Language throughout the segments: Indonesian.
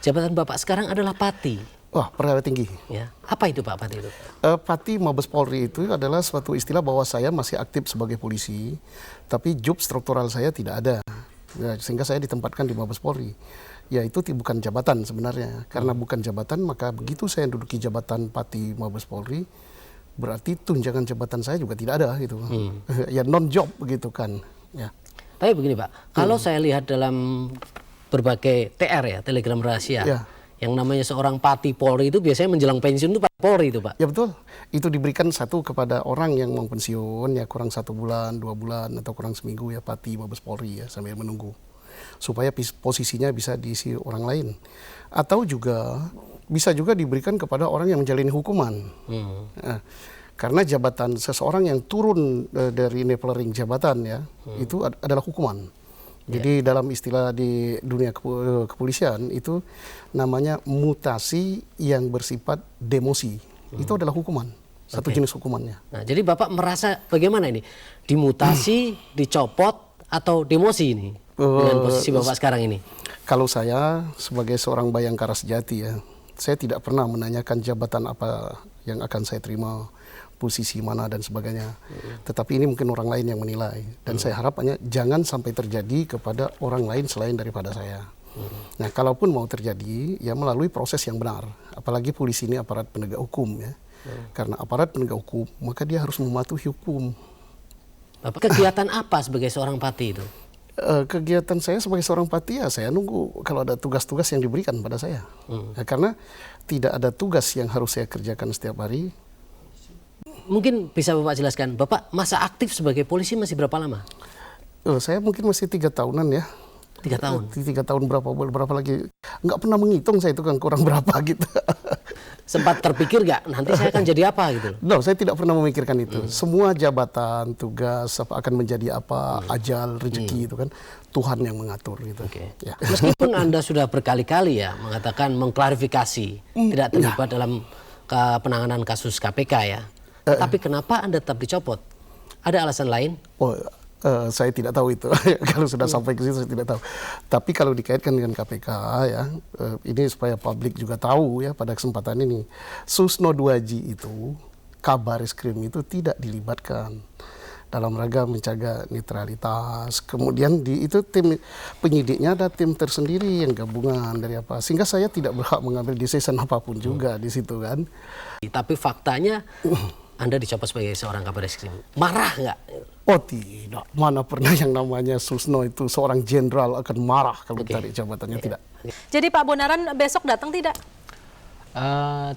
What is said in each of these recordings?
Jabatan Bapak sekarang adalah Pati. Wah, perwira tinggi. Ya. Apa itu Pak Pati itu? Pati Mabes Polri itu adalah suatu istilah bahwa saya masih aktif sebagai polisi, tapi job struktural saya tidak ada. Ya, sehingga saya ditempatkan di Mabes Polri. Ya itu bukan jabatan sebenarnya. Karena bukan jabatan, maka begitu saya duduki jabatan Pati Mabes Polri, berarti tunjangan jabatan saya juga tidak ada gitu. Ya non job begitu kan. Ya. Tapi begini Pak, kalau saya lihat dalam berbagai TR ya, telegram rahasia, Ya. yang namanya seorang Pati Polri itu biasanya menjelang pensiun itu Pak Polri itu Pak. Ya betul, itu diberikan satu kepada orang yang mau pensiun ya kurang 1 bulan, 2 bulan atau kurang seminggu ya Pati Mabes Polri ya sambil menunggu supaya posisinya bisa diisi orang lain, atau juga bisa juga diberikan kepada orang yang menjalani hukuman. Nah, karena jabatan seseorang yang turun dari leveling jabatan ya itu adalah hukuman. Jadi dalam istilah di dunia kepolisian itu namanya mutasi yang bersifat demosi. Itu adalah hukuman, satu jenis hukumannya. Nah, jadi Bapak merasa bagaimana ini? Dimutasi, dicopot, atau demosi ini? Dengan posisi Bapak sekarang ini? Kalau saya sebagai seorang bayangkara sejati ya, saya tidak pernah menanyakan jabatan apa yang akan saya terima, posisi mana dan sebagainya. Tetapi ini mungkin orang lain yang menilai. Dan saya harap hanya jangan sampai terjadi kepada orang lain selain daripada saya. Nah, kalaupun mau terjadi, ya melalui proses yang benar. Apalagi polisi ini aparat penegak hukum ya. Karena aparat penegak hukum, maka dia harus mematuhi hukum. Kegiatan apa sebagai seorang Pati itu? Kegiatan saya sebagai seorang Pati ya saya nunggu kalau ada tugas-tugas yang diberikan pada saya. Ya, karena tidak ada tugas yang harus saya kerjakan setiap hari. Mungkin bisa Bapak jelaskan, Bapak masa aktif sebagai polisi masih berapa lama? Saya mungkin masih 3 tahunan ya. 3 tahun? 3 tahun berapa lagi. Nggak pernah menghitung saya itu kan kurang berapa gitu. Sempat terpikir nggak nanti saya akan jadi apa gitu? No, saya tidak pernah memikirkan itu. Semua jabatan, tugas, apa akan menjadi apa, ajal, rezeki itu kan Tuhan yang mengatur gitu. Ya. Meskipun Anda sudah berkali-kali ya mengatakan mengklarifikasi tidak terlibat dalam penanganan kasus KPK ya. Tapi kenapa Anda tetap dicopot? Ada alasan lain? Oh, saya tidak tahu itu. Kalau sudah sampai ke situ saya tidak tahu. Tapi kalau dikaitkan dengan KPK ya, ini supaya publik juga tahu ya pada kesempatan ini, Susno 2J itu, Kabar Eskrim itu tidak dilibatkan dalam rangka menjaga netralitas. Kemudian itu tim penyidiknya ada tim tersendiri yang gabungan dari apa, sehingga saya tidak berhak mengambil decision apapun juga di situ kan. Tapi faktanya Anda dicopot sebagai seorang Kabar Eskrim. Marah nggak? Oh tidak, mana pernah yang namanya Susno itu seorang jenderal akan marah kalau ditarik jabatannya, tidak. Jadi Pak Bonaran besok datang tidak?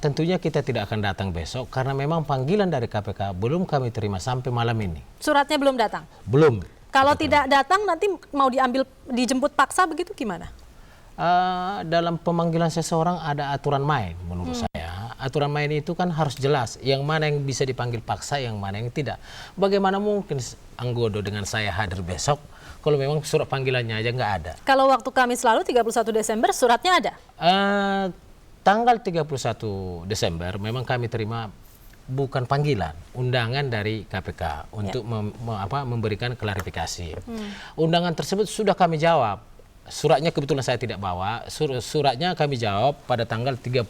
Tentunya kita tidak akan datang besok karena memang panggilan dari KPK belum kami terima sampai malam ini. Suratnya belum datang? Belum. Kalau tidak datang nanti mau dijemput paksa begitu gimana? Dalam pemanggilan seseorang ada aturan main menurut saya. Aturan main itu kan harus jelas yang mana yang bisa dipanggil paksa, yang mana yang tidak. Bagaimana mungkin Anggodo dengan saya hadir besok kalau memang surat panggilannya aja nggak ada. Kalau waktu Kamis lalu 31 Desember suratnya ada? Tanggal 31 Desember memang kami terima bukan panggilan, undangan dari KPK untuk memberikan klarifikasi. Undangan tersebut sudah kami jawab. Suratnya kebetulan saya tidak bawa, suratnya kami jawab pada tanggal 30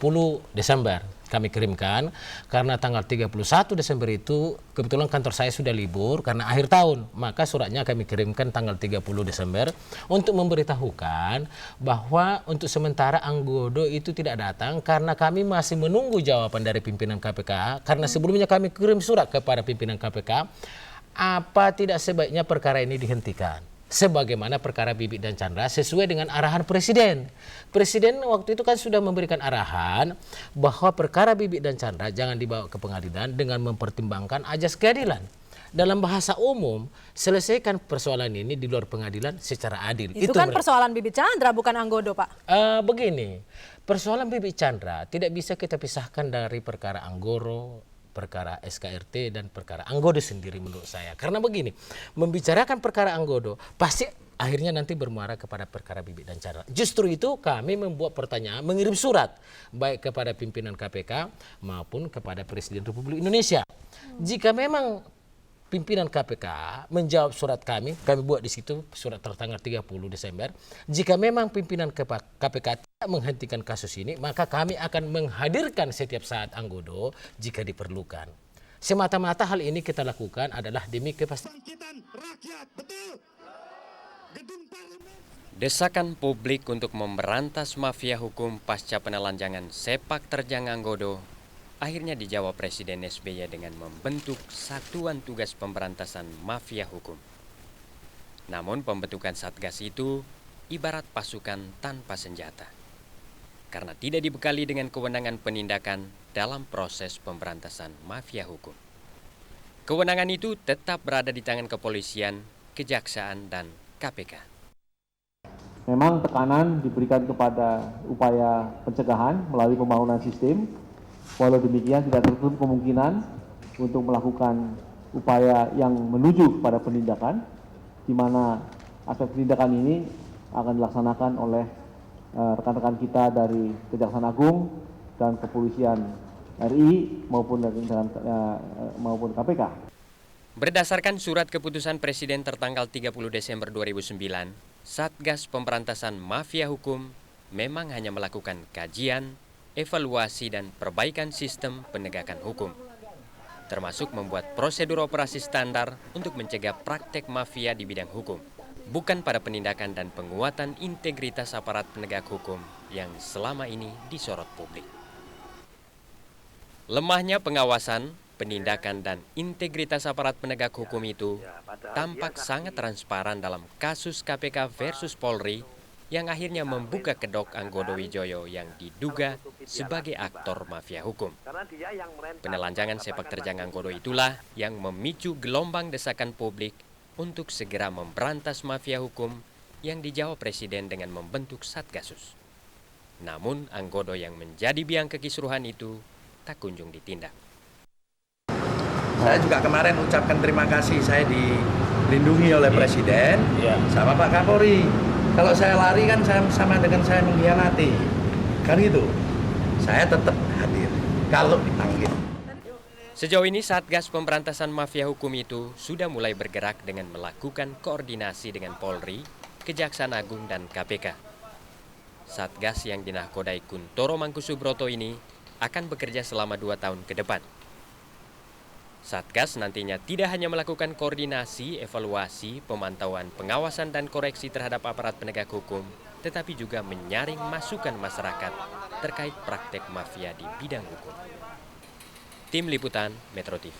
Desember kami kirimkan, karena tanggal 31 Desember itu kebetulan kantor saya sudah libur karena akhir tahun, maka suratnya kami kirimkan tanggal 30 Desember untuk memberitahukan bahwa untuk sementara Anggodo itu tidak datang karena kami masih menunggu jawaban dari pimpinan KPK, karena sebelumnya kami kirim surat kepada pimpinan KPK, apa tidak sebaiknya perkara ini dihentikan sebagaimana perkara Bibit dan Chandra sesuai dengan arahan Presiden. Presiden waktu itu kan sudah memberikan arahan bahwa perkara Bibit dan Chandra jangan dibawa ke pengadilan dengan mempertimbangkan ajas keadilan. Dalam bahasa umum, selesaikan persoalan ini di luar pengadilan secara adil. Itu kan persoalan Bibit Chandra bukan Anggodo, Pak. Begini, persoalan Bibit Chandra tidak bisa kita pisahkan dari perkara Anggoro, perkara SKRT dan perkara Anggodo sendiri menurut saya. Karena begini, membicarakan perkara Anggodo pasti akhirnya nanti bermuara kepada perkara Bibit dan Chandra. Justru itu kami membuat pertanyaan, mengirim surat baik kepada pimpinan KPK maupun kepada Presiden Republik Indonesia. Jika memang pimpinan KPK menjawab surat kami buat di situ surat tertanggal 30 Desember, jika memang pimpinan KPK tidak menghentikan kasus ini, maka kami akan menghadirkan setiap saat Anggodo jika diperlukan. Semata-mata hal ini kita lakukan adalah demi kepastian. Desakan publik untuk memberantas mafia hukum pasca penelanjangan sepak terjang Anggodo akhirnya dijawab Presiden SBY dengan membentuk Satuan Tugas Pemberantasan Mafia Hukum. Namun pembentukan Satgas itu ibarat pasukan tanpa senjata, karena tidak dibekali dengan kewenangan penindakan dalam proses pemberantasan mafia hukum. Kewenangan itu tetap berada di tangan kepolisian, kejaksaan, dan KPK. Memang tekanan diberikan kepada upaya pencegahan melalui pembangunan sistem. Walau demikian tidak tertutup kemungkinan untuk melakukan upaya yang menuju pada penindakan, di mana aspek penindakan ini akan dilaksanakan oleh rekan-rekan kita dari Kejaksaan Agung dan Kepolisian RI maupun KPK. Berdasarkan surat keputusan Presiden tertanggal 30 Desember 2009, Satgas Pemberantasan Mafia Hukum memang hanya melakukan kajian, evaluasi dan perbaikan sistem penegakan hukum, termasuk membuat prosedur operasi standar untuk mencegah praktek mafia di bidang hukum, bukan pada penindakan dan penguatan integritas aparat penegak hukum yang selama ini disorot publik. Lemahnya pengawasan, penindakan dan integritas aparat penegak hukum itu tampak sangat transparan dalam kasus KPK versus Polri yang akhirnya membuka kedok Anggodo Wijoyo yang diduga sebagai aktor mafia hukum. Penelanjangan sepak terjang Anggodo itulah yang memicu gelombang desakan publik untuk segera memberantas mafia hukum yang dijawab Presiden dengan membentuk Satgasus. Namun Anggodo yang menjadi biang kekisruhan itu tak kunjung ditindak. Saya juga kemarin ucapkan terima kasih, saya dilindungi oleh Presiden sama Pak Kapolri. Kalau saya lari kan sama dengan saya mengkhianati, kan gitu. Saya tetap hadir kalau dipanggil. Sejauh ini Satgas Pemberantasan Mafia Hukum itu sudah mulai bergerak dengan melakukan koordinasi dengan Polri, Kejaksaan Agung dan KPK. Satgas yang dinahkodai Kuntoro Mangkusubroto ini akan bekerja selama 2 tahun ke depan. Satgas nantinya tidak hanya melakukan koordinasi, evaluasi, pemantauan, pengawasan dan koreksi terhadap aparat penegak hukum, tetapi juga menyaring masukan masyarakat terkait praktek mafia di bidang hukum. Tim Liputan Metro TV.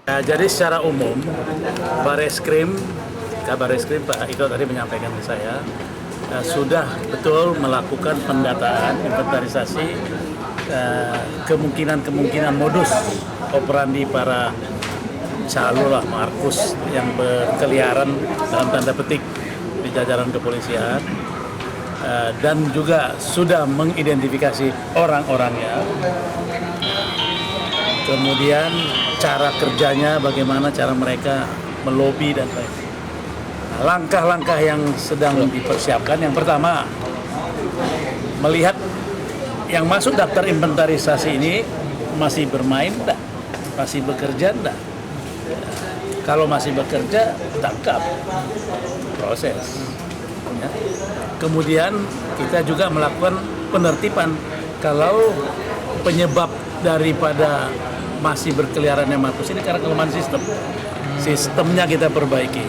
Jadi secara umum, Kabar Reskrim Pak Iko tadi menyampaikan ke saya sudah betul melakukan pendataan, inventarisasi kemungkinan modus operandi para calon Markus yang berkeliaran dalam tanda petik di jajaran kepolisian, dan juga sudah mengidentifikasi orang-orangnya. Kemudian cara kerjanya, bagaimana cara mereka melobi dan lain. Langkah-langkah yang sedang dipersiapkan, yang pertama, melihat yang masuk daftar inventarisasi ini masih bermain enggak? Masih bekerja enggak? Kalau masih bekerja, tangkap, proses. Ya. Kemudian kita juga melakukan penertiban kalau penyebab daripada masih berkeliarannya Markus ini karena kelemahan sistem. Sistemnya kita perbaiki.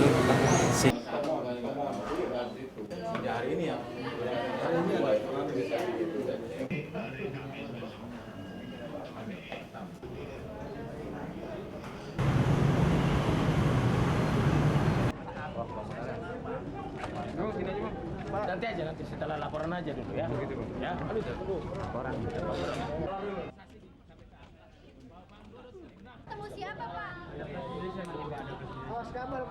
Nanti setelah laporan aja dulu ya. Ya, dulu laporan. Temu siapa, Pak? Awas kabel.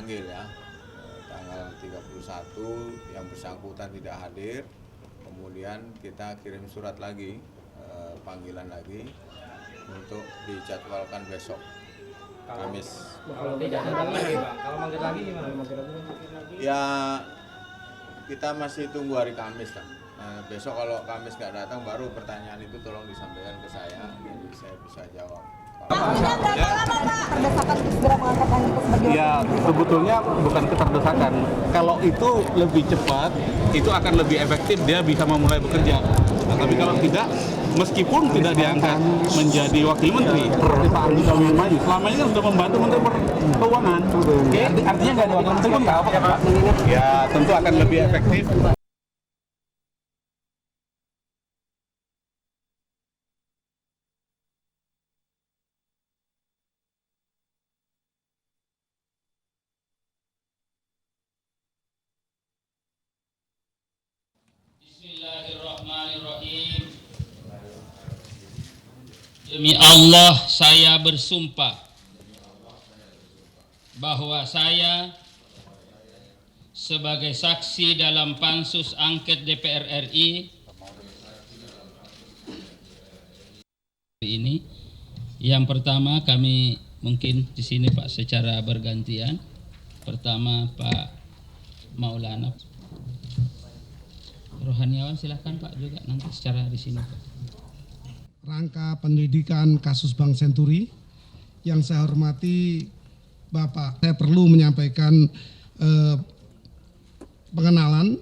dipanggil ya. Tanggal 31 yang bersangkutan tidak hadir. Kemudian kita kirim surat lagi, panggilan lagi untuk dijadwalkan besok Kamis. Kalau tidak datang lagi, Pak. Kalau manggil lagi gimana? Ya kita masih tunggu hari Kamis lah. Besok kalau Kamis nggak datang baru pertanyaan itu tolong disampaikan ke saya, jadi saya bisa jawab. Ya sebetulnya bukan keterdesakan. Kalau itu lebih cepat, itu akan lebih efektif, dia bisa memulai bekerja. Nah, tapi kalau tidak, meskipun tidak diangkat menjadi wakil menteri, seperti Pak Ardi Maju, selama ini kan sudah membantu Menteri Keuangan. Oke, artinya nggak ada wakil menteri pun nggak apa-apa. Ya tentu akan lebih efektif. Bismillahirrahmanirrahim. Demi Allah saya bersumpah bahwa saya sebagai saksi dalam pansus angket DPR RI ini, yang pertama kami mungkin di sini Pak secara bergantian. Pertama Pak Maulana Rohaniawan, silakan Pak juga nanti secara di sini Pak. Rangka penyelidikan kasus Bank Senturi yang saya hormati Bapak, saya perlu menyampaikan pengenalan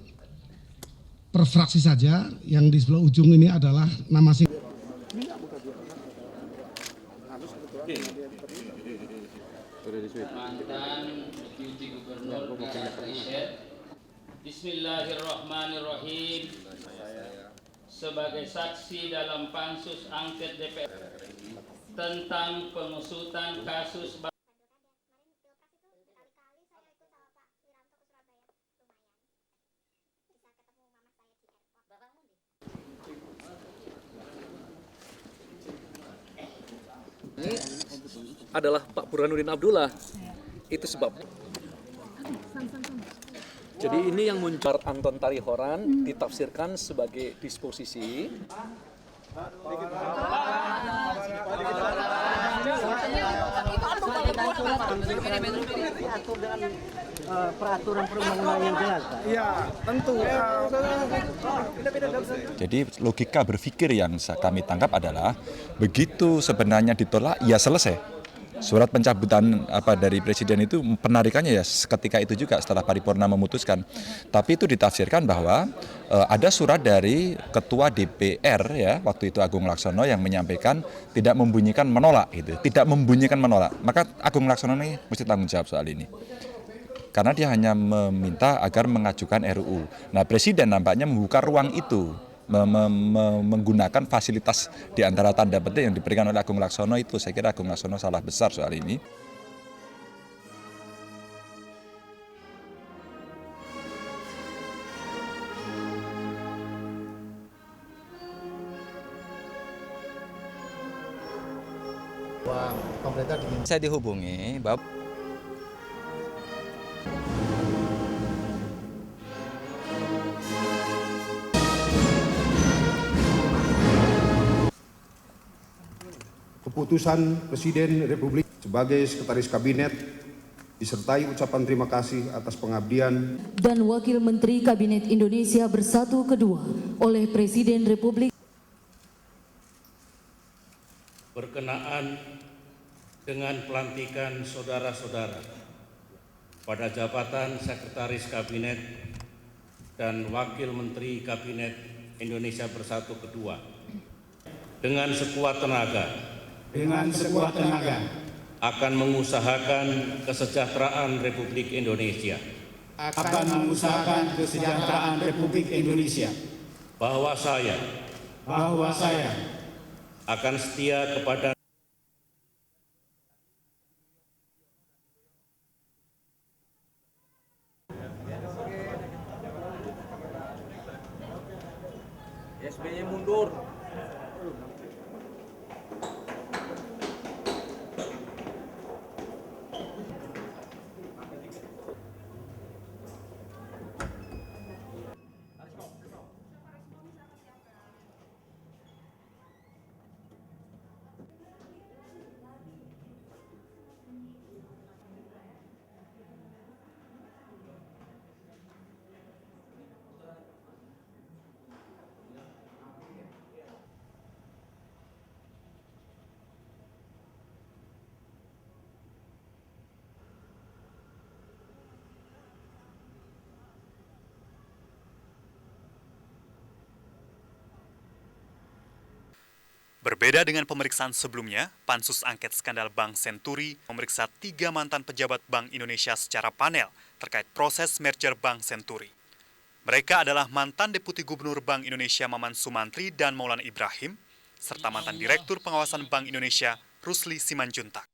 per fraksi saja. Yang di sebelah ujung ini adalah nama mantan Deputi Gubernur Rishet. Bismillahirrahmanirrahim. Sebagai saksi dalam pansus angket DPR tentang pengusutan kasus ini adalah Pak Burhanuddin Abdullah. Itu sebab. Jadi ini yang muncul Anton Tarihoran ditafsirkan sebagai disposisi. Peraturan perundang-undangan yang jelas, Pak. Iya, tentu. Jadi logika berpikir yang kami tangkap adalah begitu sebenarnya ditolak, ya selesai. Surat pencabutan dari presiden itu penarikannya ya seketika itu juga setelah paripurna memutuskan. Tapi itu ditafsirkan bahwa ada surat dari ketua DPR ya waktu itu Agung Laksono yang menyampaikan tidak membunyikan menolak itu, tidak membunyikan menolak. Maka Agung Laksono ini mesti tanggung jawab soal ini. Karena dia hanya meminta agar mengajukan RUU. Nah, presiden nampaknya membuka ruang itu. Menggunakan fasilitas di antara tanda petik yang diberikan oleh Agung Laksono itu. Saya kira Agung Laksono salah besar soal ini. Saya dihubungi bahwa keputusan Presiden Republik sebagai Sekretaris Kabinet disertai ucapan terima kasih atas pengabdian dan Wakil Menteri Kabinet Indonesia Bersatu Kedua oleh Presiden Republik berkenaan dengan pelantikan saudara-saudara pada jabatan Sekretaris Kabinet dan Wakil Menteri Kabinet Indonesia Bersatu Kedua dengan sekuat tenaga akan mengusahakan kesejahteraan Republik Indonesia. Bahwa saya akan setia kepada SBY mundur. Berbeda dengan pemeriksaan sebelumnya, Pansus Angket Skandal Bank Senturi memeriksa 3 mantan pejabat Bank Indonesia secara panel terkait proses merger Bank Senturi. Mereka adalah mantan Deputi Gubernur Bank Indonesia Maman Sumantri dan Maulana Ibrahim, serta mantan Direktur Pengawasan Bank Indonesia Rusli Simanjuntak.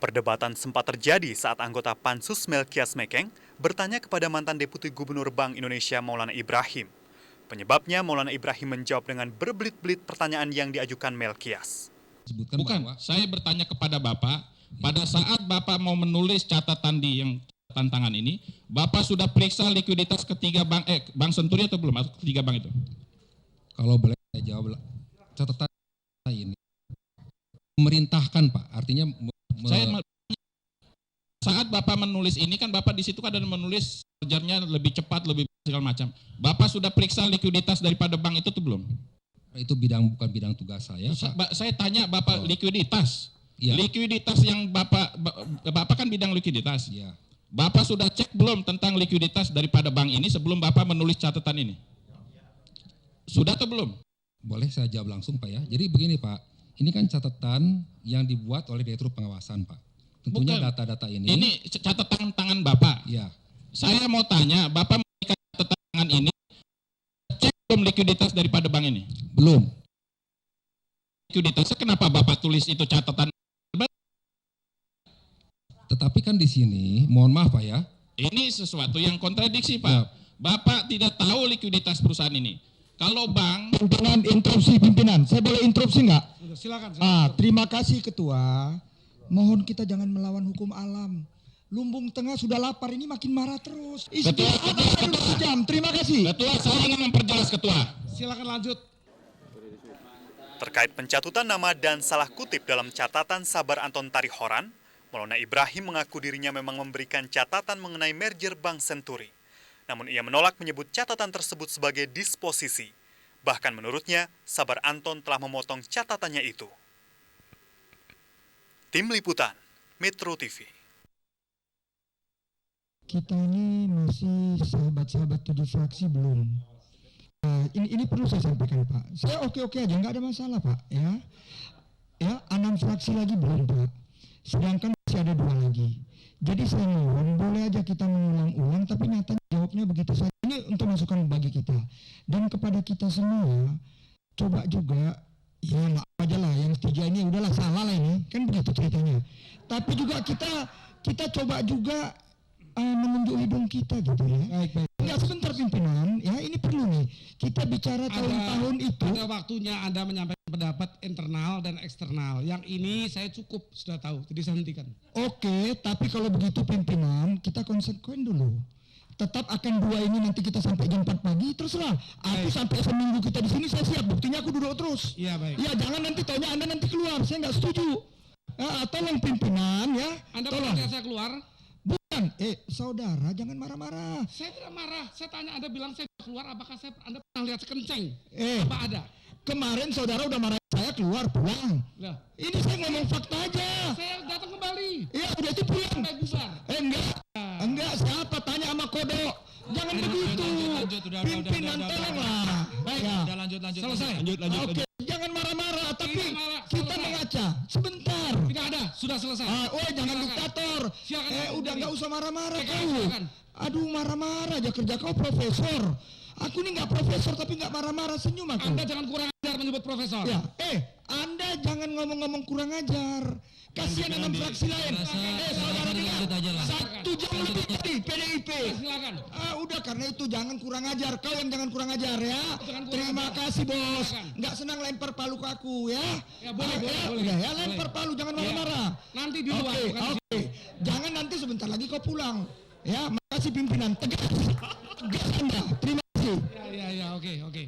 Perdebatan sempat terjadi saat anggota Pansus Melkias Mekeng bertanya kepada mantan Deputi Gubernur Bank Indonesia Maulana Ibrahim. Penyebabnya Maulana Ibrahim menjawab dengan berbelit-belit pertanyaan yang diajukan Melkias. Bukan, saya bertanya kepada Bapak, pada saat Bapak mau menulis catatan di yang tantangan ini, Bapak sudah periksa likuiditas ketiga Bank Senturi atau belum? Atau ketiga bank itu? Kalau boleh saya jawab, catatan ini memerintahkan Pak, artinya saat Bapak menulis ini kan Bapak di situ kan ada menulis kerjanya lebih cepat, lebih segala macam. Bapak sudah periksa likuiditas daripada bank itu tuh belum? Itu bukan bidang tugas saya. Pak. Saya tanya Bapak likuiditas. Ya. Likuiditas yang Bapak kan bidang likuiditas. Ya. Bapak sudah cek belum tentang likuiditas daripada bank ini sebelum Bapak menulis catatan ini? Sudah atau belum? Boleh saya jawab langsung Pak ya. Jadi begini Pak, ini kan catatan yang dibuat oleh Direktur Pengawasan Pak. Tentunya data-data ini. Ini catatan tangan Bapak. Ya. Saya mau tanya, Bapak memberikan catatan tangan ini, cek belum likuiditas daripada bank ini? Belum. Likuiditasnya kenapa Bapak tulis itu catatan? Tetapi kan di sini, mohon maaf Pak ya. Ini sesuatu yang kontradiksi Pak. Ya. Bapak tidak tahu likuiditas perusahaan ini. Kalau bank... Dengan interupsi pimpinan, saya boleh interupsi nggak? Silakan. Terima kasih Ketua. Mohon kita jangan melawan hukum alam. Lumbung Tengah sudah lapar, ini makin marah terus. Ketua. Jam. Terima kasih. Ketua, saya ingin memperjelas Ketua. Silakan lanjut. Terkait pencatutan nama dan salah kutip dalam catatan Sabar Anton Tarihoran, Maulana Ibrahim mengaku dirinya memang memberikan catatan mengenai merger Bank Senturi. Namun ia menolak menyebut catatan tersebut sebagai disposisi. Bahkan menurutnya, Sabar Anton telah memotong catatannya itu. Tim Liputan, Metro TV. Kita ini masih sahabat-sahabat 7 fraksi belum. Ini perlu saya sampaikan Pak. Saya oke-oke aja, nggak ada masalah Pak. Ya, 6 fraksi lagi belum Pak. Sedangkan masih ada 2 lagi. Jadi saya mohon boleh aja kita mengulang-ulang, tapi nyatanya jawabnya begitu saja. Ini untuk masukan bagi kita dan kepada kita semua. Coba juga. Ya nggak aja lah, yang 3 ini udahlah salah lah ini, kan begitu ceritanya. Tapi juga kita coba juga menunjuk hidung kita gitu ya. Baik. Ya sebentar pimpinan, ya ini perlu nih. Kita bicara tahun-tahun itu. Ada waktunya Anda menyampaikan pendapat internal dan eksternal. Yang ini saya cukup sudah tahu, jadi saya hentikan. Oke, tapi kalau begitu pimpinan, kita konsekuen dulu. Tetap akan 2 ini nanti kita sampai jam 4 pagi, terserah. Aku sampai seminggu kita di sini saya siap. Buktinya aku duduk terus. Iya baik. Ya jangan nanti taunya Anda nanti keluar. Saya nggak setuju. Tolong pimpinan ya. Anda tolong. saya keluar? Bukan. Saudara jangan marah-marah. Saya tidak marah. Saya tanya Anda bilang saya keluar. Apakah Anda pernah lihat sekenceng? Apa ada? Kemarin saudara udah marah saya keluar pulang. Lah. Ini saya ngomong fakta aja. Saya datang kembali. Iya udah itu pulang. Enggak. Enggak, siapa tanya sama kodok. Jangan begitu. Pimpinan tolonglah. Baik, udah lanjut. Selesai. Lanjut. Oke, jangan marah-marah, tapi kita mengaca. Sebentar. Tidak ada, sudah selesai. Jangan diktator. Udah nggak usah marah-marah kau. Aduh, marah-marah aja kerja kau profesor. Aku ini nggak profesor tapi nggak marah-marah, senyum aku. Anda jangan kurang ajar menyebut profesor. Ya, Anda jangan ngomong-ngomong kurang ajar. Kasihan 6 fraksi lain. Saudara dengar. 1 jam lebih tadi PDIP. Silakan. Udah karena itu jangan kurang ajar. Kau yang jangan kurang ajar ya. Terima kasih bos. Nggak senang lempar palu ke aku ya. Ya boleh. Ya lempar palu jangan marah-marah. Nanti di luar. Oke. Jangan nanti sebentar lagi kau pulang. Ya, makasih pimpinan. Tegas Anda. Terima kasih. Ya, oke.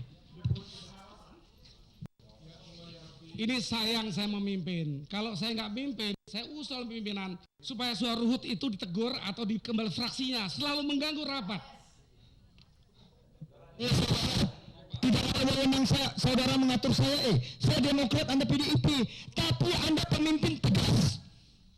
Ini sayang saya memimpin. Kalau saya nggak mimpin, saya usul pimpinan supaya Suara Ruhut itu ditegur atau dikembali fraksinya. Selalu mengganggu rapat. Tidak ada wewenang saudara mengatur saya. Saya Demokrat, Anda PDIP. Tapi Anda pemimpin tegas.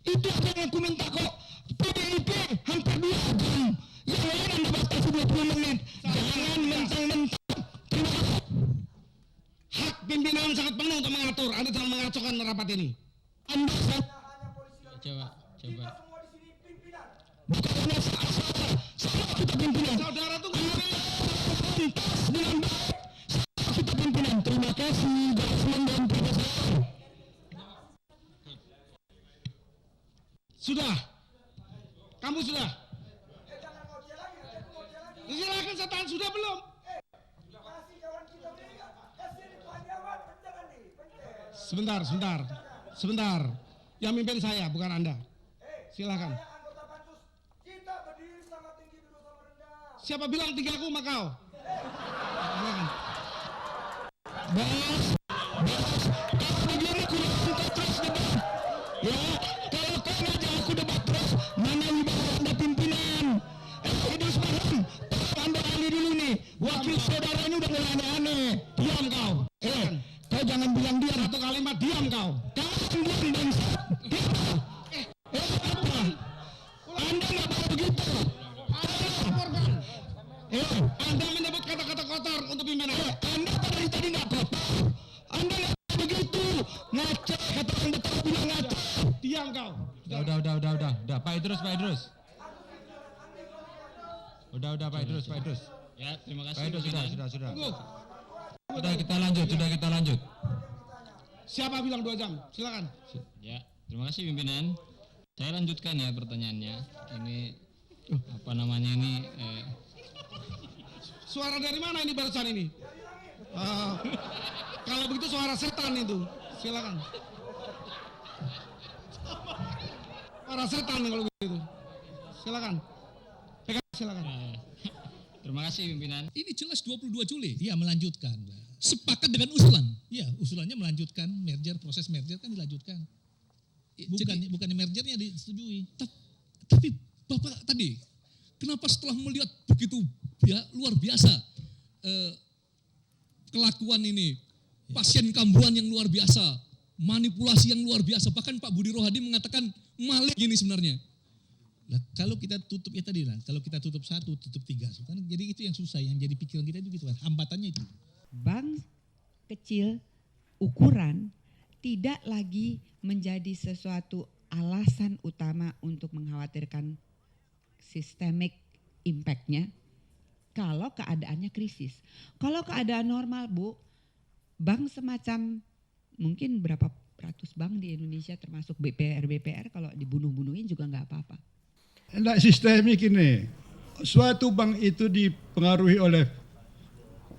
Itu yang aku minta kok. PDIP hampir 2 jam. Yang lain Anda batasi 20 menit. Jangan mentang-mentang. Terima kasih. Hak pimpinan sangat penuh untuk mengatur. Anda jangan mengacaukan rapat ini. Anda Coba. bukan hanya salah kita pimpinan. Saudara tuh dengan baik. Kita pimpinan. Terima kasih. Dan sudah. Kamu sudah. Silakan saya tahan, sudah belum? Sebentar. Yang mimpin saya, bukan Anda. Silakan. Siapa bilang tinggi aku Makau? Silakan. Bos, kalau begini kurang terus debat. Ya, kalau kau ngajak aku debat terus, mana wibawa Anda pimpinan? Idrus Marham, Anda ahli dulu nih. Wakil saudara ini udah mulai aneh-aneh. Diam kau. Kau jangan bilang diam. Satu kalimat diam kau. Kau diam bangsa. Apa? Anda nggak boleh begitu. Anda menyebut kata-kata kotor untuk pimpinan. Anda dari tadi nggak kotor. Anda nggak begitu. Ngaco, kata Anda tahu bilang ngaco. Diam kau. Udah. Pak Idrus. Udah Pak Idrus. Ya, terima kasih. Pak Idrus, sudah. Tunggu. Sudah kita lanjut. Siapa bilang 2 jam? Silakan. Ya, terima kasih pimpinan. Saya lanjutkan ya pertanyaannya. Ini apa namanya ini? Suara dari mana ini barusan ini? Kalau begitu suara setan itu. Silakan. Suara setan kalau begitu. Silakan. Silakan. Terima kasih pimpinan. Ini jelas 22 Juli. Iya, melanjutkan. Sepakat dengan usulan. Iya, usulannya melanjutkan merger, proses merger kan dilanjutkan. Bukan mergernya disetujui. Tapi Bapak tadi, kenapa setelah melihat begitu luar biasa kelakuan ini, pasien kambuhan yang luar biasa, manipulasi yang luar biasa, bahkan Pak Budi Rohadi mengatakan maling ini sebenarnya. Nah, kalau kita tutup ya tadi lah, kalau kita tutup 1, tutup 3, kan jadi itu yang susah, yang jadi pikiran kita itu gitu kan, hambatannya itu. Bank kecil ukuran tidak lagi menjadi sesuatu alasan utama untuk mengkhawatirkan systemic impact-nya kalau keadaannya krisis. Kalau keadaan normal, Bu, bank semacam mungkin berapa ratus bank di Indonesia termasuk BPR kalau dibunuh-bunuhin juga nggak apa-apa. Tidak sistemik ini. Suatu bank itu dipengaruhi oleh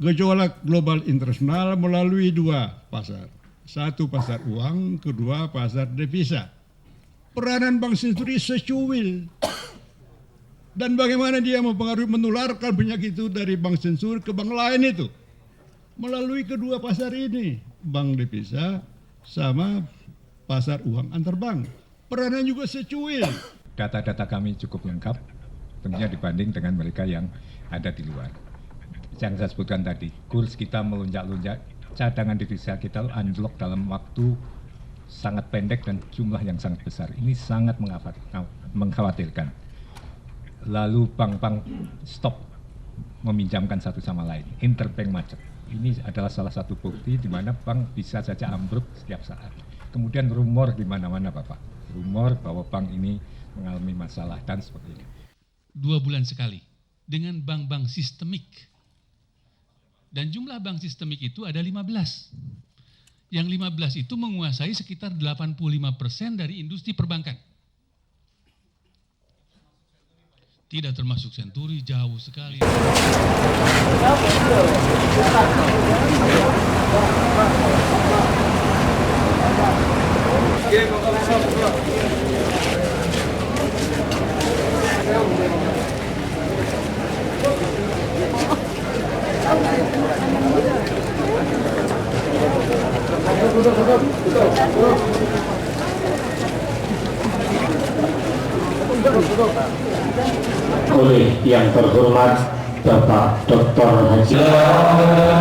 gejolak global internasional melalui 2 pasar. 1 pasar uang, 2 pasar devisa. Peranan Bank Senturi secuil. Dan bagaimana dia mempengaruhi menularkan penyakit itu dari bank sensur ke bank lain itu. Melalui kedua pasar ini. Bank devisa sama pasar uang antar bank. Peranan juga secuil. Data-data kami cukup lengkap, tentunya dibanding dengan mereka yang ada di luar. Yang saya sebutkan tadi, kurs kita melonjak-lonjak, cadangan devisa kita anjlok dalam waktu sangat pendek dan jumlah yang sangat besar. Ini sangat mengkhawatirkan. Lalu bank-bank stop meminjamkan satu sama lain, interbank macet. Ini adalah salah satu bukti di mana bank bisa saja ambruk setiap saat. Kemudian rumor di mana-mana Bapak, rumor bahwa bank ini mengalami masalah dan seperti ini. 2 bulan sekali dengan bank-bank sistemik. Dan jumlah bank sistemik itu ada 15. Yang 15 itu menguasai sekitar 85% dari industri perbankan. Tidak termasuk Senturi, jauh sekali. Oleh yang terhormat Bapak Dr. Haji Allahumma